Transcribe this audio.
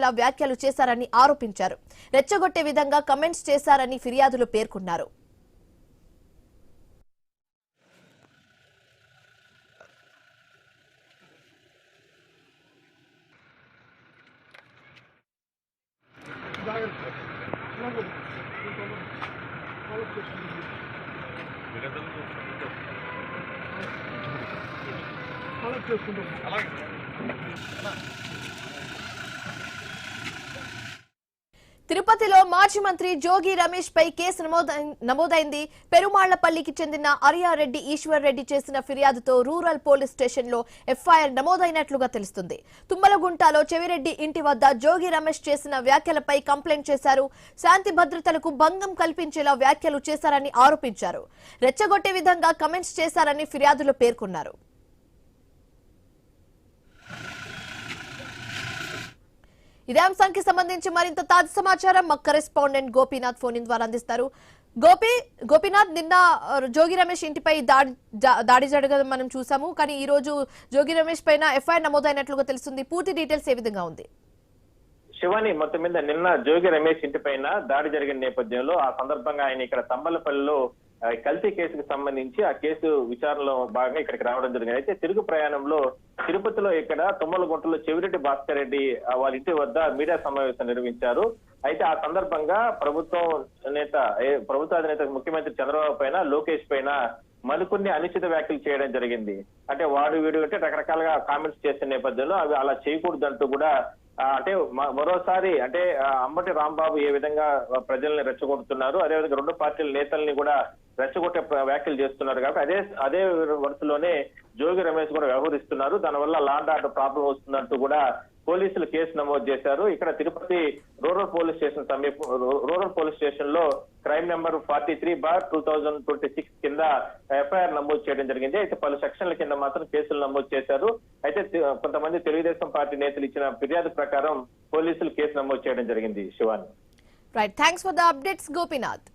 కల్పించేలా వ్యాఖ్యలు చేశారని ఆరోపించారు. రెచ్చగొట్టే విధంగా కమెంట్స్ చేశారని ఫిర్యాదులో పేర్కొన్నారు. తిరుపతిలో మాజీ మంత్రి జోగి రమేష్ పై కేసు నమోదైంది. పెరుమాళ్లపల్లికి చెందిన అరియారెడ్డి ఈశ్వర్ రెడ్డి చేసిన ఫిర్యాదుతో రూరల్ పోలీస్ స్టేషన్ లో ఎఫ్ఐఆర్ నమోదైనట్లుగా తెలుస్తుంది. తుమ్మలగుంటలో చెవిరెడ్డి ఇంటి వద్ద జోగి రమేష్ చేసిన వ్యాఖ్యలపై కంప్లైంట్ చేశారు. శాంతి భద్రతలకు భంగం కల్పించేలా వ్యాఖ్యలు చేశారని ఆరోపించారు. రెచ్చగొట్టే విధంగా కమెంట్స్ చేశారని ఫిర్యాదులో పేర్కొన్నారు. ఇదే అంశానికి సంబంధించి మరింత తాజా సమాచారం మా కరెస్పాండెంట్ గోపీనాథ్ ఫోన్ ద్వారా అందిస్తారు. గోపీనాథ్, నిన్న జోగి రమేష్ ఇంటిపై దాడి జరగడం మనం చూసాము. కానీ ఈ రోజు జోగి రమేష్ పైన ఎఫ్ఐఆర్ నమోదైనట్లుగా తెలుస్తుంది. పూర్తి డీటెయిల్స్ ఏ విధంగా ఉంది? శివాని, మొత్తం మీద నిన్న జోగి రమేష్ ఇంటి పైన దాడి జరిగిన నేపథ్యంలో ఆ సందర్భంగా ఆయన ఇక్కడ తంబలపల్లిలో కల్తీ కేసుకు సంబంధించి ఆ కేసు విచారణలో భాగంగా ఇక్కడికి రావడం జరిగింది. అయితే తిరుగు ప్రయాణంలో తిరుపతిలో ఇక్కడ తుమ్మలగుంటలో చెవిరెడ్డి భాస్కర్ రెడ్డి వాళ్ళ ఇంటి వద్ద మీడియా సమావేశం నిర్వహించారు. అయితే ఆ సందర్భంగా ప్రభుత్వ అధినేత ముఖ్యమంత్రి చంద్రబాబు పైన, లోకేష్ పైన మరికొన్ని అనుచిత వ్యాఖ్యలు చేయడం జరిగింది. అంటే వాడు వీడు అంటే రకరకాలుగా కామెంట్స్ చేసిన నేపథ్యంలో అవి అలా చేయకూడదంటూ కూడా అంటే మరోసారి అంటే అంబటి రాంబాబు ఏ విధంగా ప్రజల్ని రెచ్చగొడుతున్నారు, అదేవిధంగా రెండు పార్టీల నేతల్ని కూడా రెచ్చగొట్టే వ్యాఖ్యలు చేస్తున్నారు కాబట్టి అదే వరుసలోనే జోగి రమేష్ కూడా వ్యవహరిస్తున్నారు. దానివల్ల లాండ్ ఆర్డర్ ప్రాబ్లం వస్తుందంటూ కూడా పోలీసులు కేసు నమోదు చేశారు. ఇక్కడ తిరుపతి రూరల్ పోలీస్ స్టేషన్ లో క్రైమ్ నెంబర్ 43/2026 కింద ఎఫ్ఐఆర్ నమోదు చేయడం జరిగింది. అయితే పలు సెక్షన్ల కింద మాత్రం కేసులు నమోదు చేశారు. అయితే కొంతమంది తెలుగుదేశం పార్టీ నేతలు ఇచ్చిన ఫిర్యాదు ప్రకారం పోలీసులు కేసు నమోదు చేయడం జరిగింది. Shivani, right, thanks for the updates Gopinath.